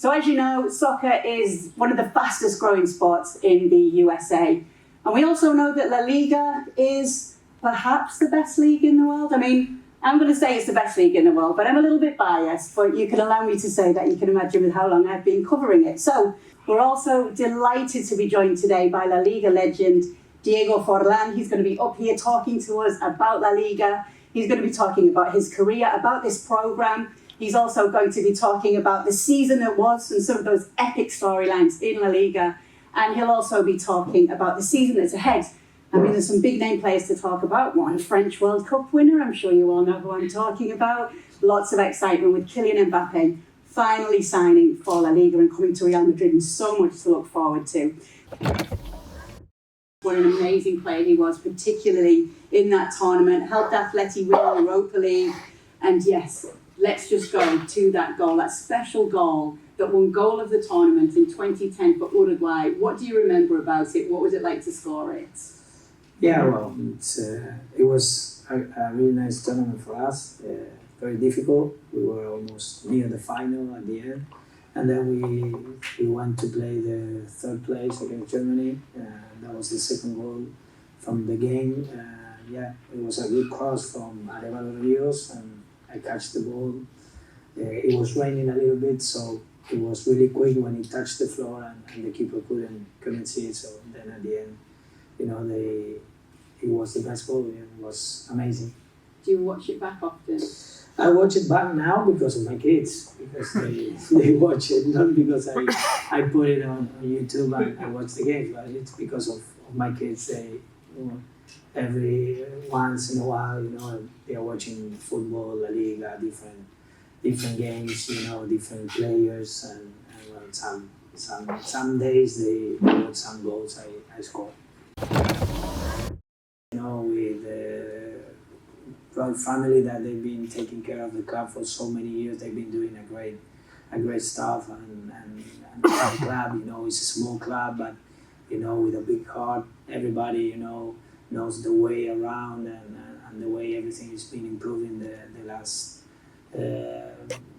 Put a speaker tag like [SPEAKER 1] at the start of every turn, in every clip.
[SPEAKER 1] So as you know, soccer is one of the fastest growing sports in the USA. And we also know that La Liga is perhaps the best league in the world. I mean, I'm going to say it's the best league in the world, but I'm a little bit biased, but you can allow me to say that. You can imagine with how long I've been covering it. So we're also delighted to be joined today by La Liga legend, Diego Forlan. He's going to be up here talking to us about La Liga. He's going to be talking about his career, about this program. He's also going to be talking about the season that was and some of those epic storylines in La Liga. And he'll also be talking about the season that's ahead. I mean, there's some big name players to talk about. One French World Cup winner, I'm sure you all know who I'm talking about. Lots of excitement with Kylian Mbappe finally signing for La Liga and coming to Real Madrid, and so much to look forward to. What an amazing player he was, particularly in that tournament. Helped Atleti win Europa League. And yes, let's just go to that goal, that special goal that won goal of the tournament in 2010 for Uruguay. What do you remember about it? What was it like to score it?
[SPEAKER 2] Yeah, well, it was a really nice tournament for us. Very difficult. We were almost near the final at the end. And then we went to play the third place against Germany. That was the second goal from the game. It was a good cross from Arevalo Rios, and I catch the ball. It was raining a little bit, so it was really quick when it touched the floor, and the keeper couldn't see it. So then at the end, it was the best goal. It was amazing.
[SPEAKER 1] Do you watch it back often?
[SPEAKER 2] I watch it back now because of my kids, because they watch it, not because I put it on YouTube and watch the games, but it's because of my kids. They, every once in a while, they are watching football, La Liga, different games, different players, and well, some days they watch some goals I score. With the royal family that they've been taking care of the club for so many years, they've been doing a great stuff, and the club, it's a small club, but with a big heart. Everybody, knows the way around and the way everything has been improving the last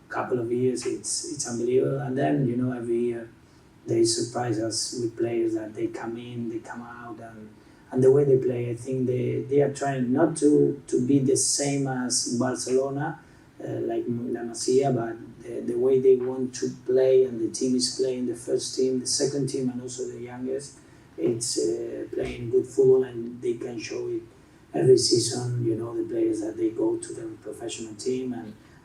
[SPEAKER 2] couple of years. It's unbelievable. And then every year they surprise us with players that they come in, they come out, and the way they play, I think they are trying not to be the same as Barcelona, like La Masia, but the way they want to play, and the team is playing, the first team, the second team, and also the youngest. It's playing good football, and they can show it every season. The players that they go to the professional team,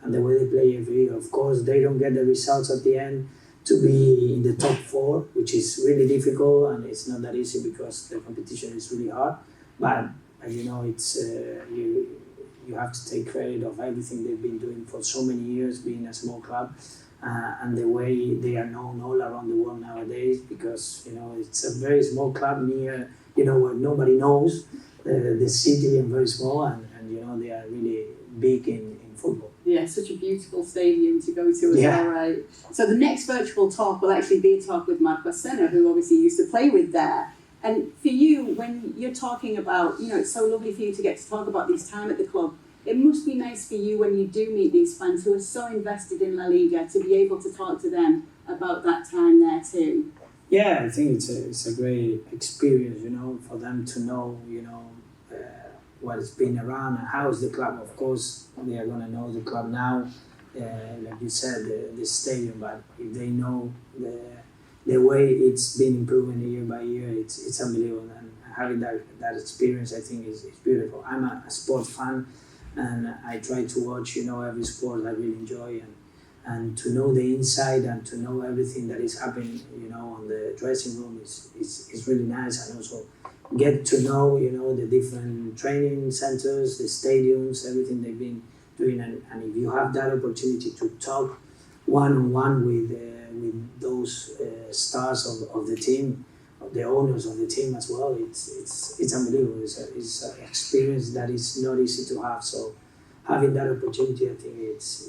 [SPEAKER 2] and the way they play every year. Of course, they don't get the results at the end to be in the top 4, which is really difficult, and it's not that easy because the competition is really hard. But it's you have to take credit of everything they've been doing for so many years, being a small club. And the way they are known all around the world nowadays, because it's a very small club near where nobody knows the city, and very small, and they are really big in football.
[SPEAKER 1] Yeah, such a beautiful stadium to go to as well, right? So the next virtual talk will actually be a talk with Marco Senna, who obviously used to play with there. And for you, when you're talking about, it's so lovely for you to get to talk about this time at the club. It must be nice for you when you do meet these fans who are so invested in La Liga to be able to talk to them about that time there too.
[SPEAKER 2] Yeah, I think it's a great experience, for them to know, what's been around and how is the club. Of course, they are going to know the club now, like you said, the stadium, but if they know the way it's been improving year by year, it's unbelievable. And having that experience, I think, is beautiful. I'm a sports fan, and I try to watch, every sport I really enjoy, and to know the inside and to know everything that is happening, on the dressing room is really nice, and also get to know, the different training centers, the stadiums, everything they've been doing, and if you have that opportunity to talk one-on-one with those stars of the team, the owners of the team as well, it's unbelievable. It's an experience that is not easy to have. So having that opportunity, I think it's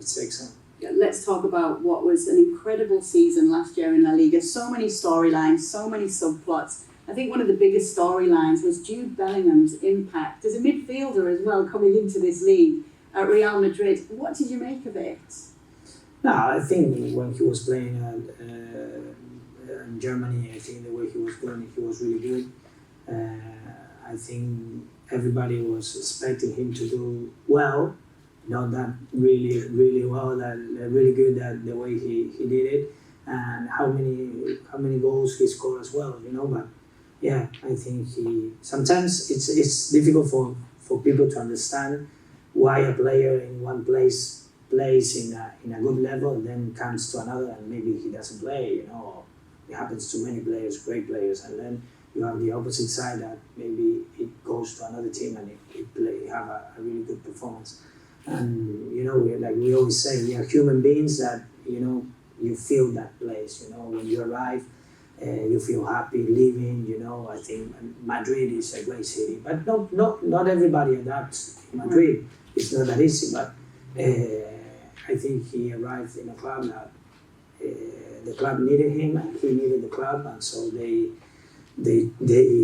[SPEAKER 2] excellent.
[SPEAKER 1] Yeah, let's talk about what was an incredible season last year in La Liga. So many storylines, so many subplots. I think one of the biggest storylines was Jude Bellingham's impact as a midfielder as well, coming into this league at Real Madrid. What did you make of it?
[SPEAKER 2] No, I think when he was playing in Germany, I think the way he was playing, he was really good. I think everybody was expecting him to do well, not that really well, that really good that the way he did it, and how many goals he scored as well, you know. But yeah, I think sometimes it's difficult for people to understand why a player in one place plays in a good level and then comes to another and maybe he doesn't play, you know. It happens to many players, great players, and then you have the opposite side that maybe it goes to another team and it have a really good performance. And you know, we always say, we are human beings that, you know, you feel that place, you know, when you arrive, you feel happy living, you know. I think Madrid is a great city, but not everybody adapts to Madrid. It's not that easy, but I think he arrived in a club that the club needed him and he needed the club, and so they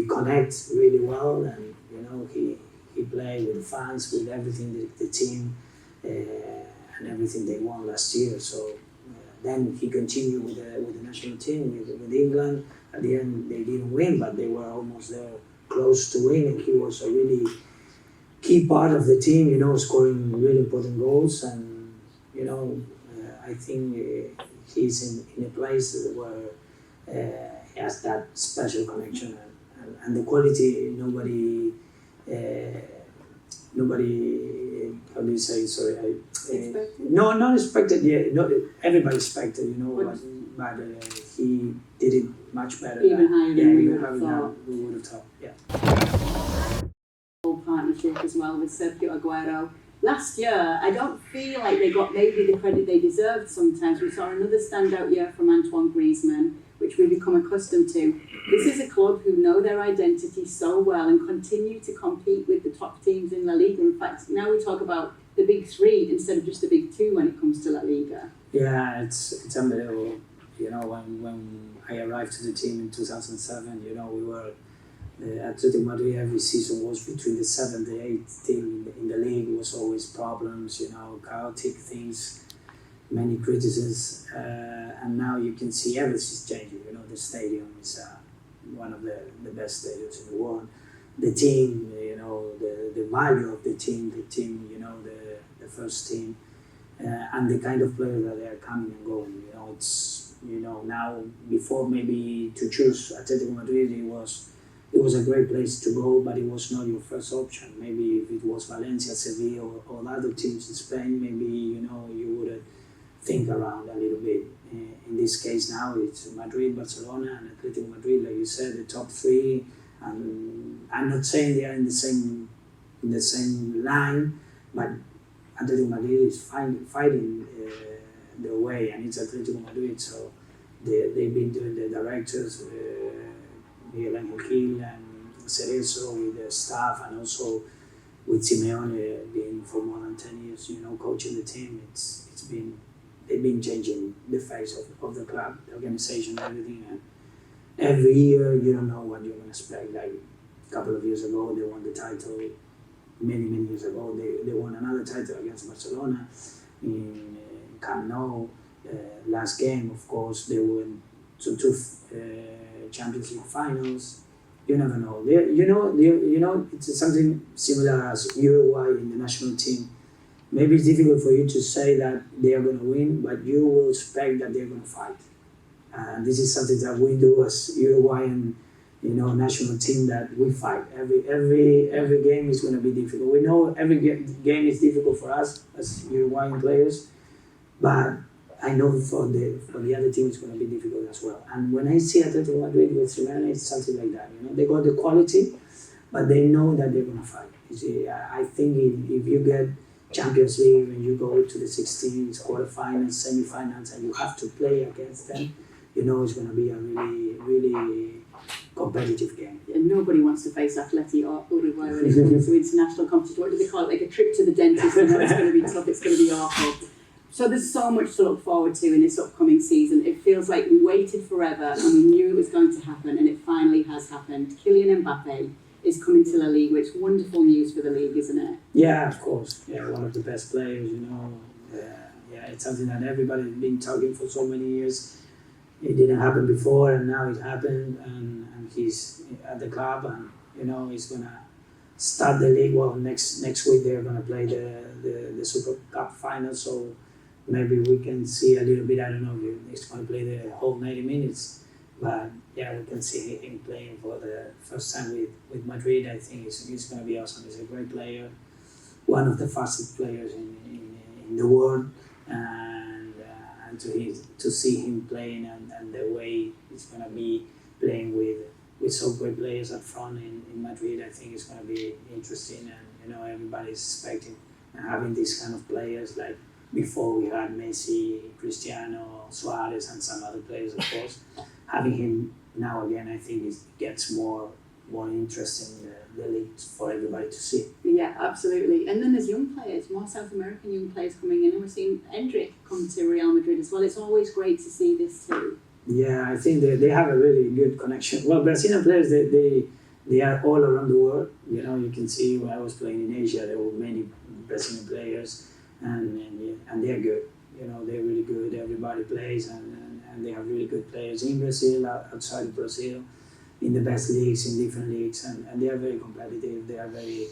[SPEAKER 2] connect really well, and you know, he played with the fans, with everything, the team, and everything they won last year. So then he continued with the national team, with England. At the end, they didn't win, but they were almost there, close to win, and he was a really key part of the team, you know, scoring really important goals. And you know, I think he's in a place where he has that special connection, and the quality nobody, how do you say, sorry, no, not expected, yeah, not everybody expected, you know, but he did it much better.
[SPEAKER 1] Even higher than we would have
[SPEAKER 2] thought. Yeah.
[SPEAKER 1] Partnership as well with Sergio Aguero. Last year, I don't feel like they got maybe the credit they deserved sometimes. We saw another standout year from Antoine Griezmann, which we've become accustomed to. This is a club who know their identity so well and continue to compete with the top teams in La Liga. In fact, now we talk about the big three instead of just the big two when it comes to La Liga.
[SPEAKER 2] Yeah, it's unbelievable. You know, when I arrived to the team in 2007, you know, we were Atletico Madrid every season was between the 7th and 8th team in the league. It was always problems, you know, chaotic things, many criticisms, and now you can see everything's changing. You know, the stadium is one of the best stadiums in the world. The team, you know, the value of the team, you know, the first team, and the kind of players that they are coming and going. You know, it's, you know, now before maybe to choose Atletico Madrid, it was a great place to go, but it was not your first option. Maybe if it was Valencia, Sevilla, or other teams in Spain, maybe, you know, you would think around a little bit. In this case now, it's Madrid, Barcelona, and Atletico Madrid, like you said, the top three. And I'm not saying they are in the same line, but Atletico Madrid is fighting their way, and it's Atletico Madrid, so they've been doing the directors. Miguel Angel Gil and Cerezo with the staff, and also with Simeone being for more than 10 years, you know, coaching the team. They've been changing the face of the club, the organization, everything. And every year you don't know what you're going to expect. Like a couple of years ago, they won the title. Many years ago, they won another title against Barcelona in Camp Nou. Last game, of course, they won two Champions League finals. You never know. You know, it's something similar as Uruguay in the national team. Maybe it's difficult for you to say that they are going to win, but you will expect that they're going to fight. And this is something that we do as Uruguayan, you know, national team, that we fight. Every game is going to be difficult. We know every game is difficult for us as Uruguayan players, but I know for the other team it's going to be difficult as well. And when I see Atletico Madrid with Simeone, it's something like that. You know, they got the quality, but they know that they're going to fight. You see, I think if you get Champions League and you go to the 16s, quarterfinals, semi-finals, and you have to play against them, you know it's going to be a really competitive game.
[SPEAKER 1] And nobody wants to face Atleti or Uruguay when it comes to international competition. What do they call it? Like a trip to the dentist. You know, it's going to be tough. It's going to be awful. So there's so much to look forward to in this upcoming season. It feels like we waited forever and we knew it was going to happen, and it finally has happened. Kylian Mbappe is coming to La Liga. It's wonderful news for the league, isn't it?
[SPEAKER 2] Yeah, of course. Yeah, one of the best players, you know. it's something that everybody's been talking for so many years. It didn't happen before, and now it happened, and he's at the club, and he's gonna start the league. Well, next week they're gonna play the Super Cup final, so maybe we can see a little bit. I don't know if he's gonna play the whole 90 minutes, but yeah, we can see him playing for the first time with Madrid. I think he's gonna be awesome. He's a great player, one of the fastest players in the world, and to see him playing and the way he's gonna be playing with so great players up front in Madrid, I think it's gonna be interesting. And everybody's expecting having these kind of players. Like before, we had Messi, Cristiano, Suarez, and some other players, of course. Having him now again, I think it gets more interesting the league for everybody to see.
[SPEAKER 1] Yeah, absolutely. And then there's young players, more South American young players coming in, and we're seeing Endrick come to Real Madrid as well. It's always great to see this too.
[SPEAKER 2] Yeah, I think they have a really good connection. Well, Brazilian players, they are all around the world. You can see when I was playing in Asia, there were many Brazilian players, and they're good. They're really good. Everybody plays, and they have really good players in Brazil, outside of Brazil, in the best leagues, in different leagues, and they are very competitive. They are very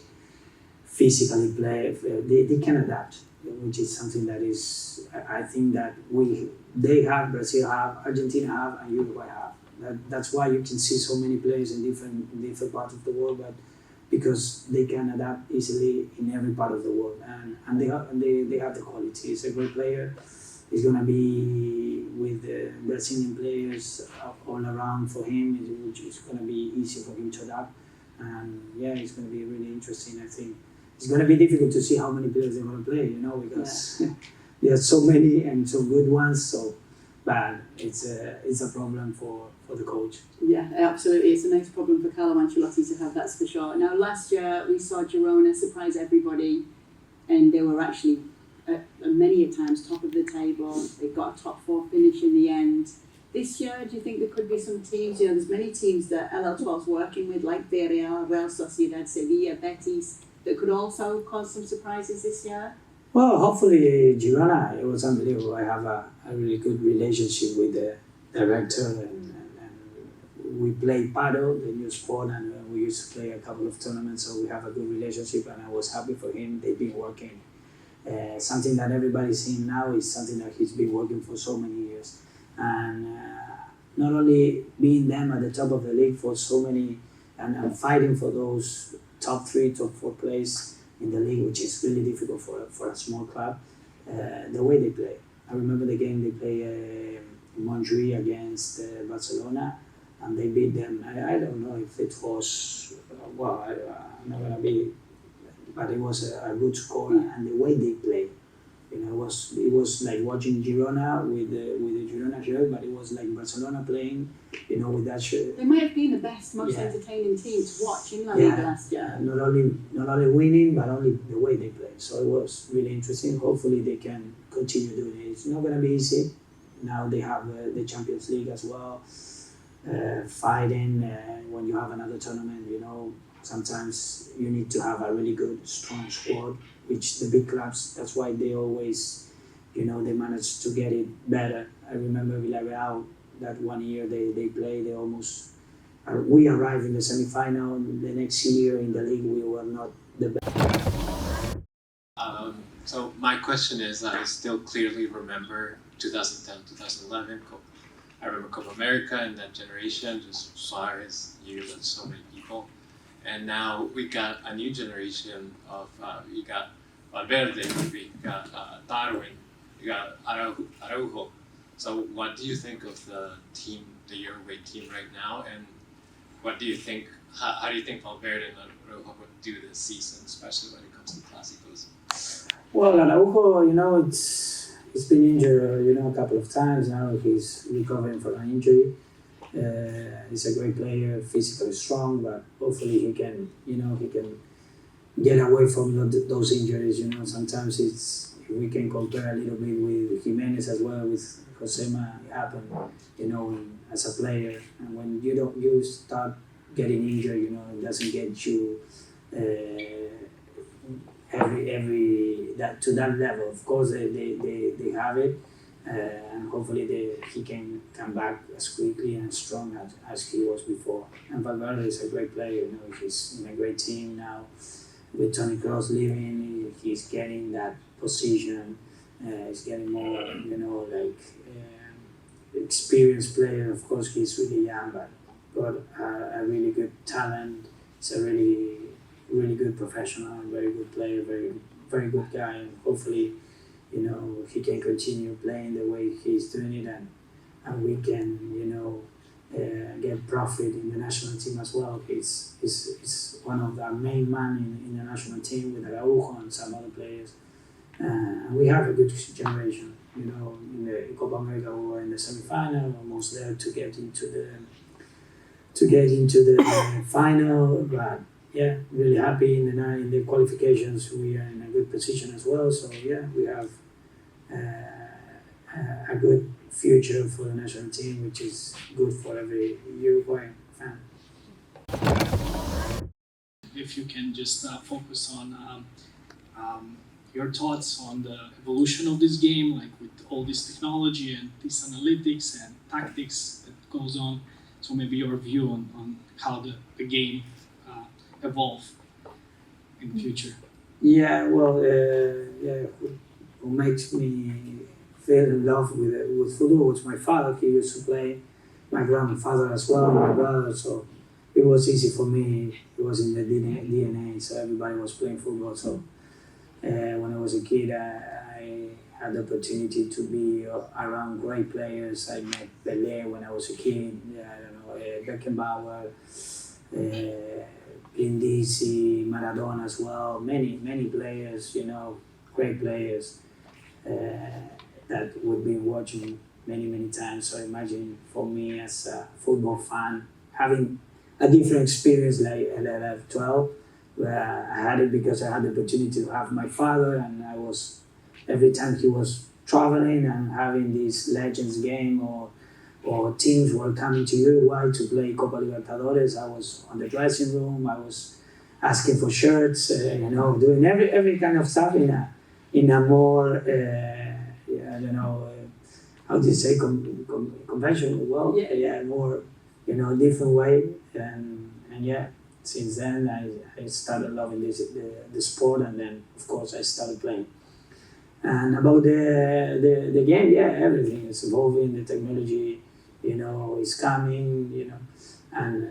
[SPEAKER 2] physically play. They can adapt, which is something that is, I think that Brazil have, Argentina have, and Uruguay have. That's why you can see so many players in different parts of the world, but because they can adapt easily in every part of the world, and they have the quality. He's a great player. He's gonna be with the Brazilian players all around for him, which is gonna be easy for him to adapt. And yeah, it's gonna be really interesting. I think it's gonna be difficult to see how many players they're gonna play, because there are so many and so good ones. So, but it's a problem for the coach.
[SPEAKER 1] Yeah, absolutely. It's a nice problem for Carlo Ancelotti to have, that's for sure. Now, last year we saw Girona surprise everybody, and they were actually many a times top of the table. They got a top 4 finish in the end. This year, do you think there could be some teams? There's many teams that LL12's working with, like Villarreal, Real Sociedad, Sevilla, Betis, that could also cause some surprises this year?
[SPEAKER 2] Well, hopefully Girona. It was unbelievable. I have a really good relationship with the director, and we play paddle, the new sport, and we used to play a couple of tournaments, so we have a good relationship, and I was happy for him. They've been working. Something that everybody's seeing now is something that he's been working for so many years. And not only being them at the top of the league for so many, and fighting for those top 3, top 4 place in the league, which is really difficult for a small club, the way they play. I remember the game they play Montjuic against Barcelona, and they beat them. I don't know if it was, I'm not going to be, but it was a good score, and the way they play, it was like watching Girona with the Girona shirt, but it was like Barcelona playing, with that shirt.
[SPEAKER 1] They might have been the best, most entertaining team to watch in La Liga last year.
[SPEAKER 2] Not only winning, but only the way they play. So it was really interesting. Hopefully they can continue doing it. It's not going to be easy. Now they have the Champions League as well, fighting when you have another tournament, sometimes you need to have a really good, strong squad, which the big clubs, that's why they always, they manage to get it better. I remember Villarreal, that one year they played, we arrived in the semi-final. The next year in the league, we were not the best.
[SPEAKER 3] So my question is, I still clearly remember 2010, 2011, I remember Copa America and that generation, just Suarez, you and so many people. And now we got a new generation of, we got Valverde, we got Darwin, we got Araujo. So what do you think of the team, the Uruguay team right now? And what do you think, how do you think Valverde and Araujo would do this season, especially when it comes to Clásicos?
[SPEAKER 2] Well, Araujo, he's been injured, a couple of times now. He's recovering from an injury. He's a great player, physically strong, but hopefully he can get away from those injuries. Sometimes if we can compare a little bit with Jimenez as well, with Josema, it happened, as a player. And when you start getting injured, it doesn't get you every that to that level. Of course, they have it, and hopefully he can come back as quickly and strong as he was before. And Valverde is a great player. You know, he's in a great team now. With Toni Kroos leaving, he's getting that position. He's getting more, you know, like experienced player. Of course, he's really young, but got a really good talent. He's a really good professional, very good player, very good guy, and hopefully, you know, he can continue playing the way he's doing it, and we can, you know, get profit in the national team as well. He's one of the main man in the national team with Araujo and some other players, and we have a good generation. You know, in the Copa America we were in the semi-final, almost there to get into the final, but. Yeah, really happy in the qualifications. We are in a good position as well. So yeah, we have a good future for the national team, which is good for every Uruguay fan.
[SPEAKER 4] If you can just focus on your thoughts on the evolution of this game, like with all this technology and this analytics and tactics that goes on. So maybe your view on how the game evolve in the future.
[SPEAKER 2] Yeah, well, what makes me fell in love with football was my father. He used to play, my grandfather as well, my brother. So it was easy for me. It was in the DNA. So everybody was playing football. So when I was a kid, I had the opportunity to be around great players. I met Pelé when I was a kid. Beckenbauer. Brindisi, Maradona as well, many players, you know, great players that we've been watching many times. So imagine for me as a football fan, having a different experience like at 12, where I had it because I had the opportunity to have my father, and I was, every time he was traveling and having this Legends game or teams were coming to Uruguay to play Copa Libertadores, I was on the dressing room, I was asking for shirts, you know, doing every kind of stuff in a more, I don't know, how do you say, conventional, well, more, you know, different way, and yeah, since then I started loving the sport, and then of course I started playing. And about the game, yeah, everything is evolving, the technology, you know, is coming, you know, and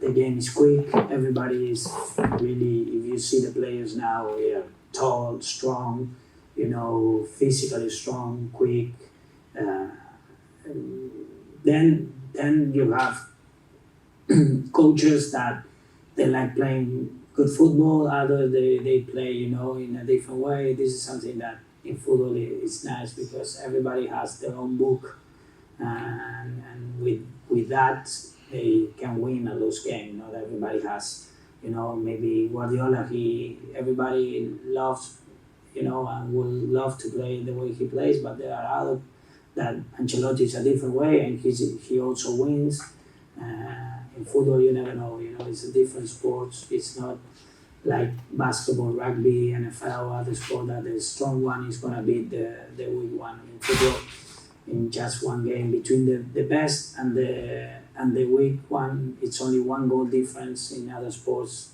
[SPEAKER 2] the game is quick. Everybody is really, if you see the players now, they are tall, strong, you know, physically strong, quick. Then you have coaches that they like playing good football, others they play, you know, in a different way. This is something that in football is nice because everybody has their own book. And with that, they can win a lose game. Not everybody has, you know, maybe Guardiola, everybody loves, you know, and will love to play the way he plays, but there are other that Ancelotti is a different way, and he also wins. In football, you never know, you know, it's a different sport. It's not like basketball, rugby, NFL, other sport that the strong one is going to beat the weak one. In football, in just one game between the best and the weak one, it's only one goal difference. In other sports,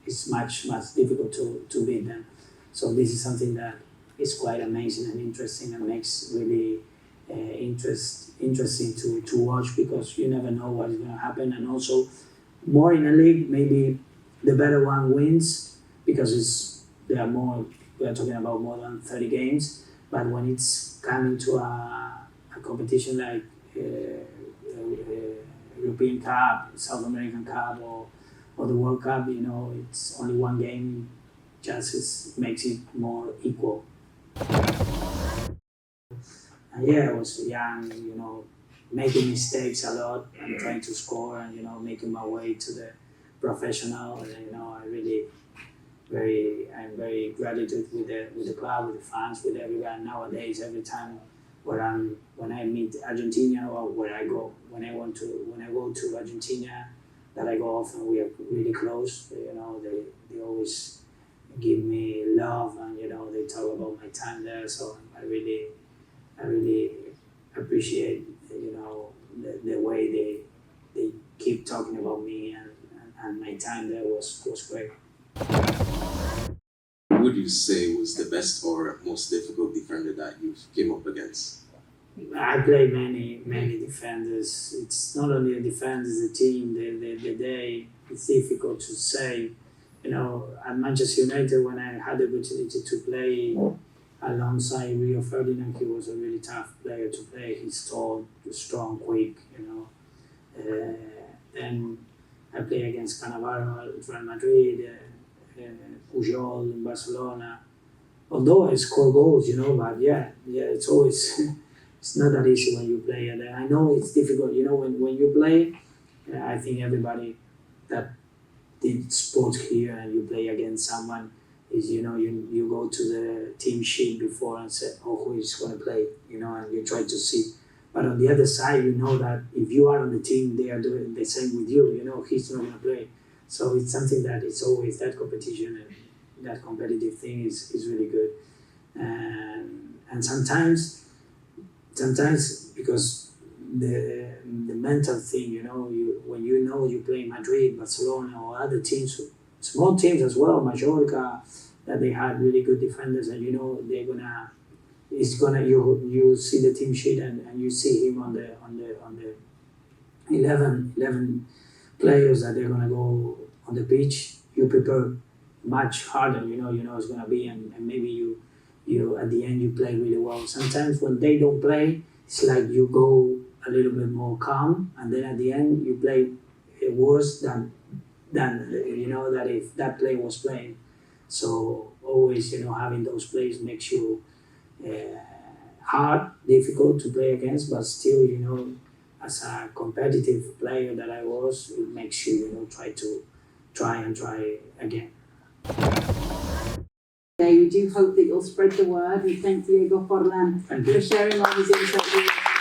[SPEAKER 2] it's much difficult to beat them. So this is something that is quite amazing and interesting, and makes really interesting to watch, because you never know what is going to happen. And also, more in a league, maybe the better one wins, because we are talking about more than 30 games. But when it's coming to a competition like European Cup, South American Cup, or the World Cup, you know, it's only one game, just makes it more equal. And yeah, I was young, you know, making mistakes a lot and trying to score, and, you know, making my way to the professional. And, you know, I'm very gratitude with the club, with the fans, with everyone. Nowadays, every time when I meet Argentina, or when I go to Argentina, that I go often, we are really close. You know, they always give me love, and they talk about my time there. So I really appreciate the way they keep talking about me, and my time there was great.
[SPEAKER 5] Who would you say was the best or most difficult defender that you've came up against?
[SPEAKER 2] I play many defenders. It's not only a defender, it's a team. The day it's difficult to say. At Manchester United, when I had the opportunity to play alongside Rio Ferdinand, he was a really tough player to play. He's tall, strong, quick. Then I play against Cannavaro at Real Madrid, Pujol in Barcelona. Although I score goals, but yeah, it's always it's not that easy when you play. And I know it's difficult, when you play. I think everybody that did sports here and you play against someone is, you go to the team sheet before and say, oh, who is going to play, and you try to see. But on the other side, that if you are on the team, they are doing the same with you, he's not going to play. So it's something that it's always that competition, and that competitive thing is really good. And sometimes because the mental thing, when you play Madrid, Barcelona, or other teams, small teams as well, Majorca, that they had really good defenders, and they're gonna. You see the team sheet and you see him on the 11 players that they're gonna go on the pitch. You prepare much harder. You know it's gonna be, and maybe you at the end you play really well. Sometimes when they don't play, it's like you go a little bit more calm, and then at the end you play worse than that if that player was playing. So always having those plays makes you hard, difficult to play against, but still as a competitive player that I was, it makes you try again.
[SPEAKER 1] We do hope that you'll spread the word, and thank Diego Forlan
[SPEAKER 2] Thank
[SPEAKER 1] for
[SPEAKER 2] you.
[SPEAKER 1] sharing all his insight with us.